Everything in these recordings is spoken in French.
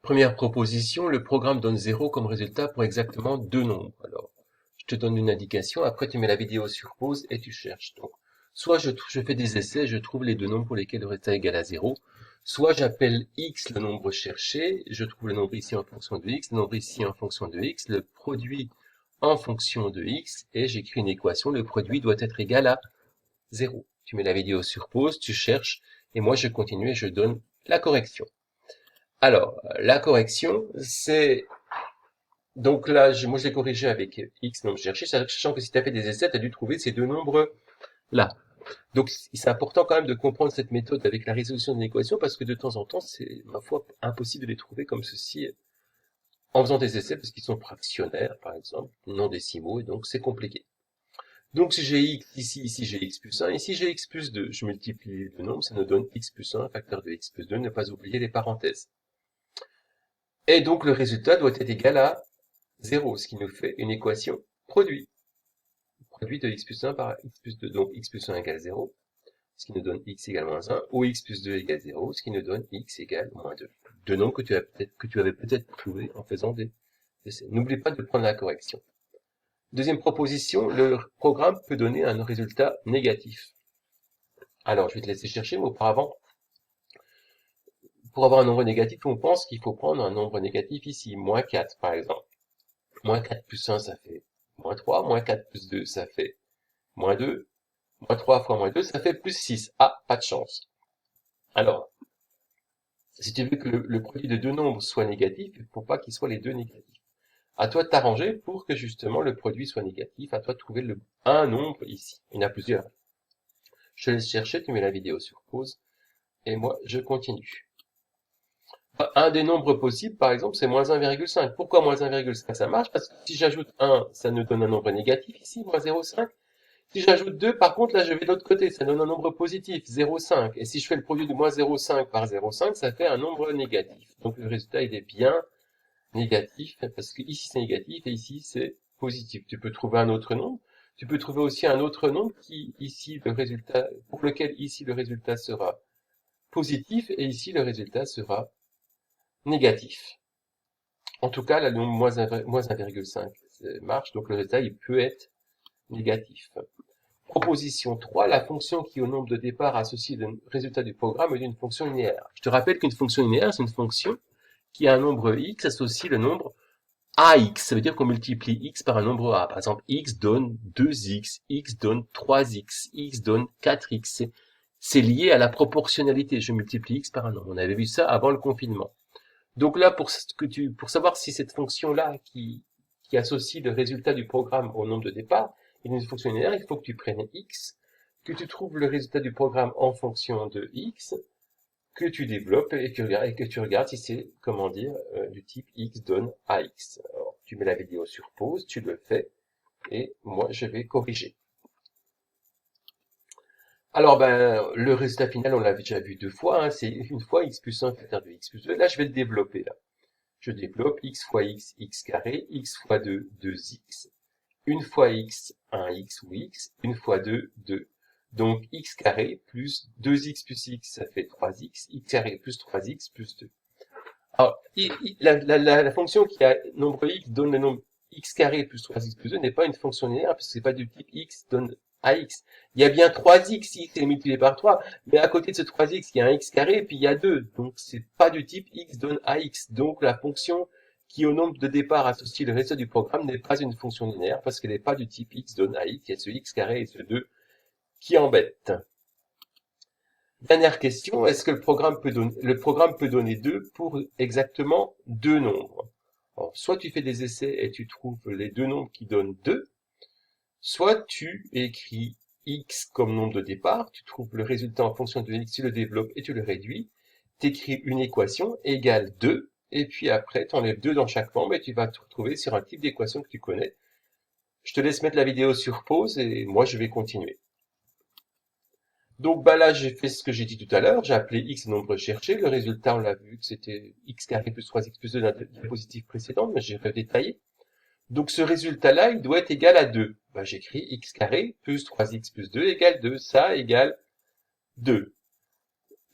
Première proposition, le programme donne 0 comme résultat pour exactement deux nombres. Alors, je te donne une indication, après tu mets la vidéo sur pause et tu cherches. Donc, soit je fais des essais, je trouve les deux nombres pour lesquels le résultat est égal à 0, soit j'appelle x le nombre cherché, je trouve le nombre ici en fonction de x, le nombre ici en fonction de x, le produit en fonction de x, et j'écris une équation, le produit doit être égal à 0. Tu mets la vidéo sur pause, tu cherches, et moi je continue et je donne la correction. Alors, la correction, c'est... Donc là, moi je l'ai corrigé avec x nombre cherché, sachant que si tu as fait des essais, tu as dû trouver ces deux nombres-là. Donc c'est important quand même de comprendre cette méthode avec la résolution d'une équation, parce que de temps en temps, c'est, ma foi, impossible de les trouver comme ceci en faisant des essais, parce qu'ils sont fractionnaires, par exemple, non décimaux, et donc c'est compliqué. Donc si j'ai x ici, ici j'ai x plus 1, ici j'ai x plus 2. Je multiplie les deux nombres, ça nous donne x plus 1, facteur de x plus 2, ne pas oublier les parenthèses. Et donc le résultat doit être égal à 0, ce qui nous fait une équation produit. Produit de x plus 1 par x plus 2. Donc x plus 1 égale 0, ce qui nous donne x égale moins 1, ou x plus 2 égale 0, ce qui nous donne x égale moins 2. Deux nombres que tu avais peut-être trouvé en faisant des essais. N'oublie pas de prendre la correction. Deuxième proposition, le programme peut donner un résultat négatif. Alors, je vais te laisser chercher, mais auparavant, pour avoir un nombre négatif, on pense qu'il faut prendre un nombre négatif ici, moins 4 par exemple. Moins 4 plus 1, ça fait moins 3, moins 4 plus 2, ça fait moins 2, moins 3 fois moins 2, ça fait plus 6. Ah, pas de chance. Alors, si tu veux que le produit de deux nombres soit négatif, il ne faut pas qu'ils soient les deux négatifs. À toi de t'arranger pour que justement le produit soit négatif, à toi de trouver un nombre ici. Il y en a plusieurs. Je te laisse chercher, tu mets la vidéo sur pause, et moi je continue. Un des nombres possibles, par exemple, c'est moins 1,5. Pourquoi moins 1,5 ça marche? Parce que si j'ajoute 1, ça nous donne un nombre négatif ici, moins 0,5. Si j'ajoute 2, par contre, là, je vais de l'autre côté, ça donne un nombre positif, 0,5. Et si je fais le produit de moins 0,5 par 0,5, ça fait un nombre négatif. Donc le résultat, il est bien négatif, parce que ici c'est négatif et ici c'est positif. Tu peux trouver un autre nombre. Tu peux trouver aussi un autre nombre qui, ici, pour lequel ici le résultat sera positif et ici le résultat sera négatif. En tout cas, le nombre moins 1,5 marche, donc le résultat, il peut être négatif. Proposition 3, la fonction qui au nombre de départ associe le résultat du programme est une fonction linéaire. Je te rappelle qu'une fonction linéaire, c'est une fonction qui a un nombre x associe le nombre ax. Ça veut dire qu'on multiplie x par un nombre a. Par exemple, x donne 2x, x donne 3x, x donne 4x. C'est lié à la proportionnalité. Je multiplie x par un nombre. On avait vu ça avant le confinement. Donc là, pour savoir si cette fonction-là qui associe le résultat du programme au nombre de départ est une fonction linéaire, il faut que tu prennes x, que tu trouves le résultat du programme en fonction de x, que tu développes et que tu regardes si c'est, comment dire, du type x donne ax. Alors, tu mets la vidéo sur pause, tu le fais, et moi je vais corriger. Alors, le résultat final, on l'a déjà vu deux fois, hein, c'est une fois x plus 1 facteur de x plus 2. Là, je vais le développer, là. Je développe x fois x, x carré, x fois 2, 2x, une fois x, 1x ou x, une fois 2, 2. Donc x carré plus 2x plus x, ça fait 3x, x carré plus 3x plus 2. Alors, la fonction qui a nombre x donne le nombre x carré plus 3x plus 2 n'est pas une fonction linéaire, parce que c'est pas du type x donne ax. Il y a bien 3x si x est multiplié par 3, mais à côté de ce 3x, il y a un x carré, et puis il y a 2. Donc, c'est pas du type x donne ax. Donc, la fonction qui au nombre de départ associe le résultat du programme n'est pas une fonction linéaire, parce qu'elle n'est pas du type x donne ax. Il y a ce x carré et ce 2 qui embêtent. Dernière question, est-ce que le programme peut donner 2 pour exactement deux nombres? Alors, soit tu fais des essais et tu trouves les deux nombres qui donnent 2, soit tu écris x comme nombre de départ, tu trouves le résultat en fonction de x, tu le développes et tu le réduis, tu écris une équation égale 2, et puis après tu enlèves 2 dans chaque membre et tu vas te retrouver sur un type d'équation que tu connais. Je te laisse mettre la vidéo sur pause et moi je vais continuer. Donc là, j'ai fait ce que j'ai dit tout à l'heure, j'ai appelé x le nombre cherché, le résultat, on l'a vu que c'était x carré plus 3x plus 2 dans la diapositive précédente, mais j'ai redétaillé. Donc ce résultat-là, il doit être égal à 2. J'écris x carré plus 3x plus 2 égale 2, ça égale 2.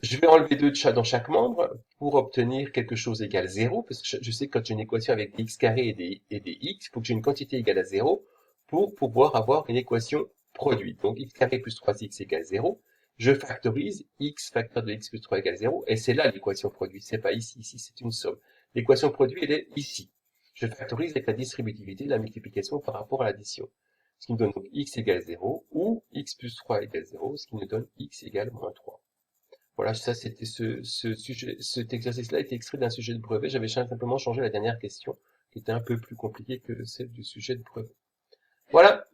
Je vais enlever 2 de dans chaque membre pour obtenir quelque chose égale 0, parce que je sais que quand j'ai une équation avec des x carrés et des x, il faut que j'ai une quantité égale à 0 pour pouvoir avoir une équation produite. Donc x carré plus 3x égale 0. Je factorise x facteur de x plus 3 égale 0, et c'est là l'équation produite, c'est pas ici, ici c'est une somme. L'équation produite, elle est ici. Je factorise avec la distributivité de la multiplication par rapport à l'addition. Ce qui me donne donc x égale 0, ou x plus 3 égale 0, ce qui me donne x égale moins 3. Voilà, ça c'était cet exercice-là était extrait d'un sujet de brevet. J'avais simplement changé la dernière question, qui était un peu plus compliquée que celle du sujet de brevet. Voilà.